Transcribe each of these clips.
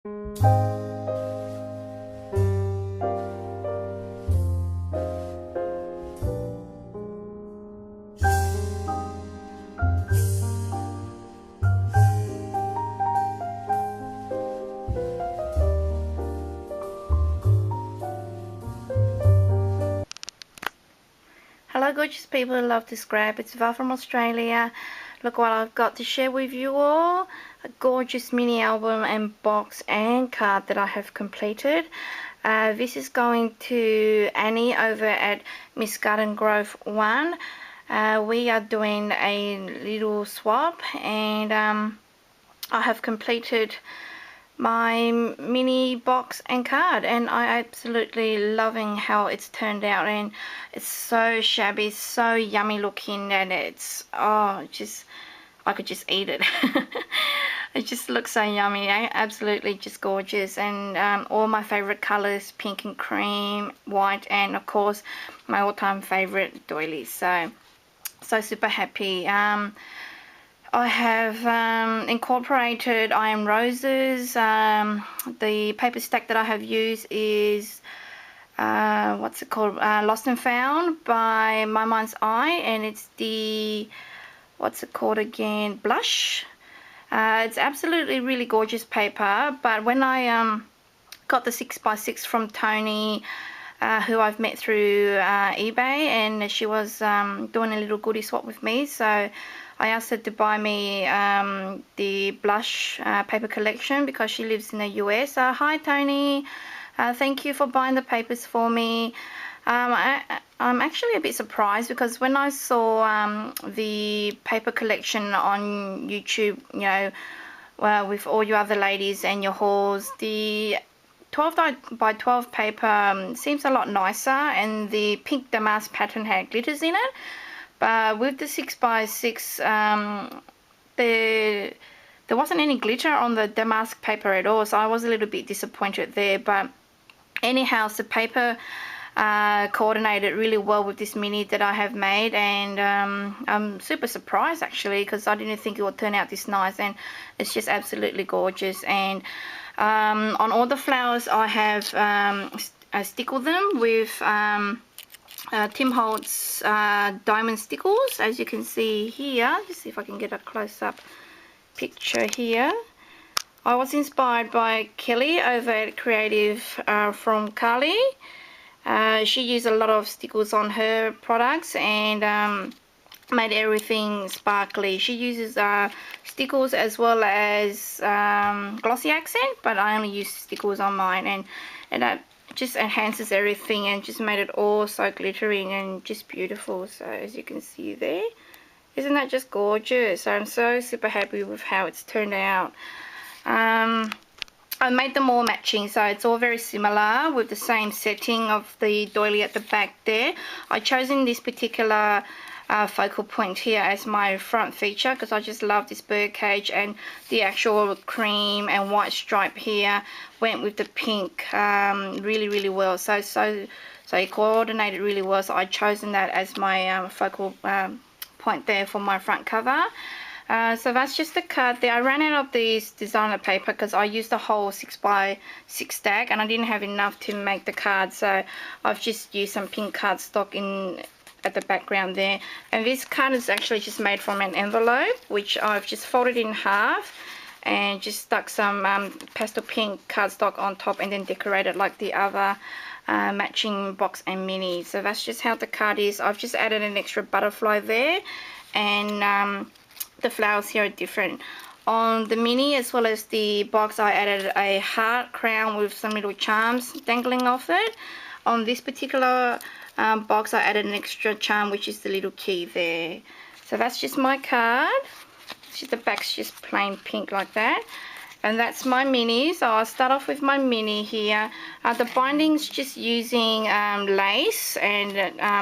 Hello gorgeous people who love to scrap, it's Val from Australia. Look what I've got to share with you all. A gorgeous mini album and box and card that I have completed. This is going to Annie over at msgardengrove1. We are doing a little swap, and I have completed my mini box and card, and I absolutely loving how it's turned out, and it's so shabby, so yummy looking, and it's just I could just eat it. It just looks so yummy, absolutely just gorgeous, and all my favorite colors, pink and cream, white, and of course my all-time favorite doilies. So super happy. I have incorporated I Am Roses. The paper stack that I have used is what's it called? Lost and Found by My Mind's Eye, and it's the, what's it called again? Blush. It's absolutely really gorgeous paper, but when I got the 6x6 from Tony, who I've met through eBay, and she was doing a little goodie swap with me, so I asked her to buy me the blush paper collection because she lives in the US. Hi Tony, thank you for buying the papers for me. I'm actually a bit surprised because when I saw the paper collection on YouTube, you know, with all your other ladies and your hauls, the 12 by 12 paper seems a lot nicer, and the pink damask pattern had glitters in it. But with the 6x6, there wasn't any glitter on the damask paper at all, so I was a little bit disappointed there. But anyhow, the paper coordinated really well with this mini that I have made, and I'm super surprised actually, because I didn't think it would turn out this nice, and it's just absolutely gorgeous. And on all the flowers I have stickled them with Tim Holtz diamond stickles, as you can see here. Just see if I can get a close-up picture here. I was inspired by Kelly over at Creative from Carly. She used a lot of stickles on her products and made everything sparkly. She uses stickles as well as glossy accent, but I only use stickles on mine, and that just enhances everything and just made it all so glittery and just beautiful. So as you can see there, isn't that just gorgeous? So I'm so super happy with how it's turned out. I made them all matching, so it's all very similar with the same setting of the doily at the back there. I chosen this particular focal point here as my front feature because I just love this bird cage, and the actual cream and white stripe here went with the pink really well. So it coordinated really well, so I chosen that as my focal point there for my front cover. So that's just the card there. I ran out of this designer paper because I used the whole 6x6 stack and I didn't have enough to make the card, so I've just used some pink cardstock in at the background there. And this card is actually just made from an envelope, which I've just folded in half and just stuck some pastel pink cardstock on top, and then decorated like the other matching box and mini. So that's just how the card is. I've just added an extra butterfly there, and the flowers here are different. On the mini as well as the box, I added a heart crown with some little charms dangling off it. On this particular box, I added an extra charm, which is the little key there. So that's just my card. The back's just plain pink like that, and that's my mini. So I'll start off with my mini here. The binding's just using lace, and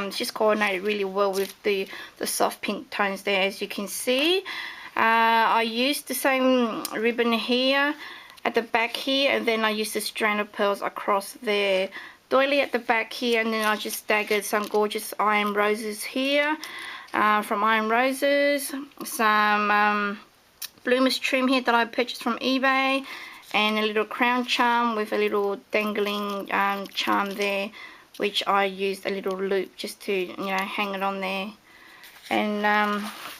it's just coordinated really well with the soft pink tones there, as you can see. I used the same ribbon here at the back here, and then I used a strand of pearls across there. Doily at the back here, and then I just staggered some gorgeous I Am Roses here from I Am Roses, some bloomers trim here that I purchased from eBay, and a little crown charm with a little dangling charm there, which I used a little loop just to, you know, hang it on there. And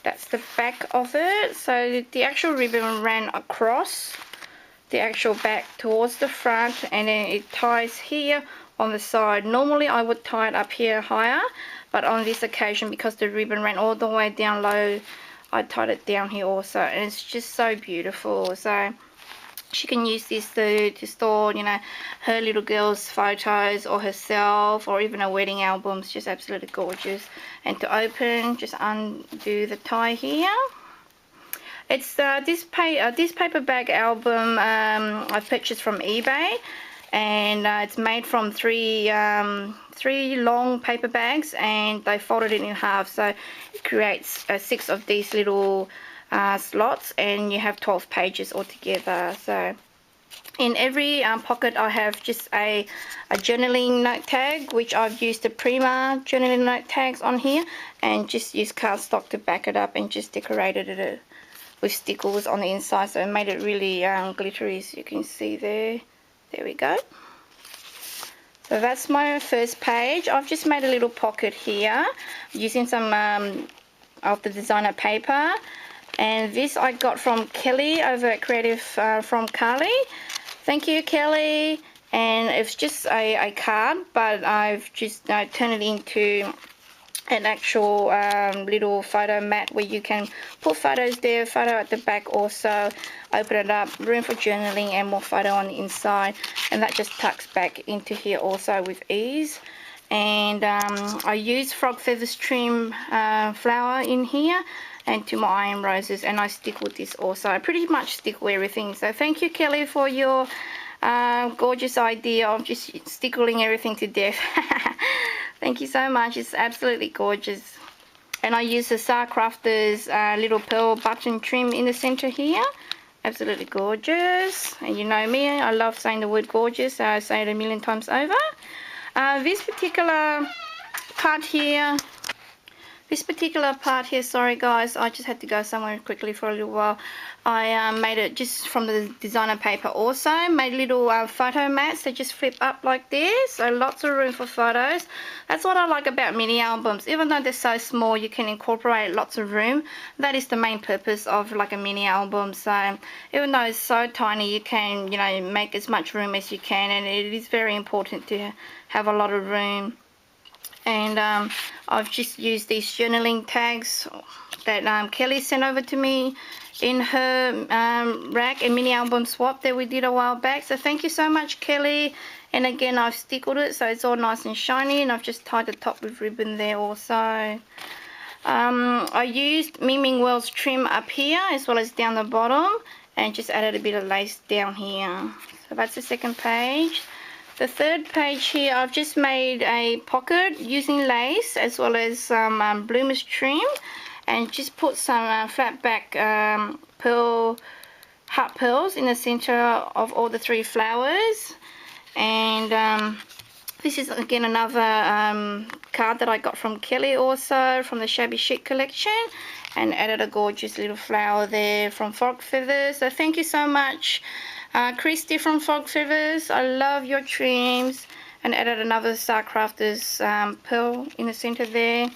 that's the back of it. So the actual ribbon ran across the actual back towards the front, and then it ties here on the side. Normally I would tie it up here higher, but on this occasion, because the ribbon ran all the way down low, I tied it down here also, and it's just so beautiful. So she can use this to store, you know, her little girl's photos, or herself, or even a wedding album. It's just absolutely gorgeous. And to open, just undo the tie here. It's this paper bag album I purchased from eBay, and it's made from three long paper bags, and they folded it in half, so it creates 6 of these little slots, and you have 12 pages altogether. So in every pocket I have just a journaling note tag, which I've used the Prima journaling note tags on here, and just used cardstock to back it up, and just decorated it with stickles on the inside, so it made it really glittery, as you can see there. There we go. So that's my first page. I've just made a little pocket here using some of the designer paper, and this I got from Kelly over at Creative from Carly. Thank you, Kelly. And it's just a card, but I've just turned it into an actual little photo mat where you can put photos there, photo at the back also, open it up, room for journaling, and more photo on the inside, and that just tucks back into here also with ease. And I use frog feathers trim flower in here, and to my iron roses, and I stick with this also. I pretty much stick with everything. So thank you, Kelly, for your gorgeous idea of just stickling everything to death. Thank you so much. It's absolutely gorgeous. And I use the Star Crafters little pearl button trim in the center here. Absolutely gorgeous. And you know me, I love saying the word gorgeous, so I say it a million times over. This particular part here, sorry guys, I just had to go somewhere quickly for a little while. I made it just from the designer paper also. Made little photo mats that just flip up like this, so lots of room for photos. That's what I like about mini albums. Even though they're so small, you can incorporate lots of room. That is the main purpose of like a mini album. So even though it's so tiny, you can, you know, make as much room as you can, and it is very important to have a lot of room. And I've just used these journaling tags that Kelly sent over to me in her rack and mini album swap that we did a while back. So thank you so much, Kelly. And again, I've stickled it so it's all nice and shiny, and I've just tied the top with ribbon there also. I used Miming Wells trim up here as well as down the bottom, and just added a bit of lace down here. So that's the second page. The third page here, I've just made a pocket using lace as well as some bloomers trim, and just put some flat back heart pearls in the center of all the 3 flowers. And this is again another card that I got from Kelly also, from the Shabby Chic collection, and added a gorgeous little flower there from Frog Feathers. So thank you so much, Christy from Frog Feathers. I love your trims. And added another Star Crafters pearl in the center there,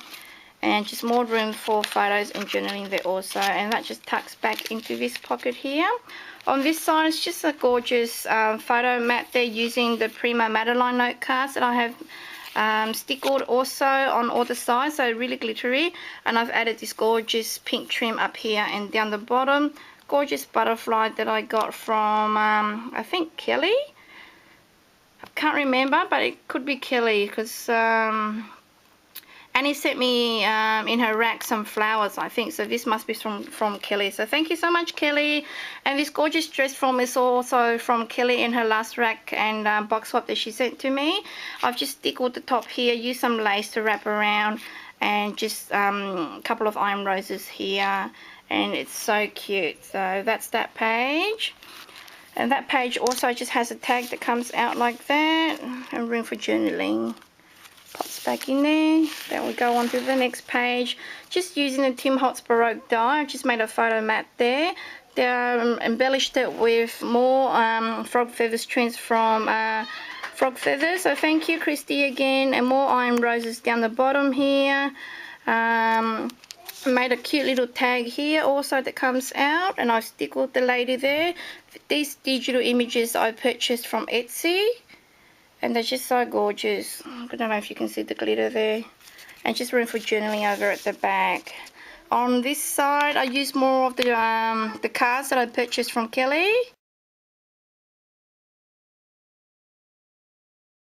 and just more room for photos and journaling there also. And that just tucks back into this pocket here. On this side, it's just a gorgeous photo mat there using the Prima Madeline note cards that I have stickled also on all the sides, so really glittery. And I've added this gorgeous pink trim up here and down the bottom. Gorgeous butterfly that I got from I think Kelly. I can't remember, but it could be Kelly, because Annie sent me in her rack some flowers, I think. So this must be from Kelly. So thank you so much, Kelly. And this gorgeous dress form is also from Kelly in her last rack and box swap that she sent to me. I've just stickled the top here, used some lace to wrap around, and just a couple of iron roses here. And it's so cute. So that's that page. And that page also just has a tag that comes out like that, and room for journaling. Pops back in there. Then we go on to the next page. Just using the Tim Holtz Baroque die. I've just made a photo mat there They embellished it with more frog feathers trims from Frog Feathers. So thank you, Christy, again. And more iron roses down the bottom here. Made a cute little tag here also that comes out, and I've stickled the lady there. These digital images I purchased from Etsy, and they're just so gorgeous. I don't know if you can see the glitter there. And just room for journaling over at the back. On this side, I used more of the cards that I purchased from Kelly.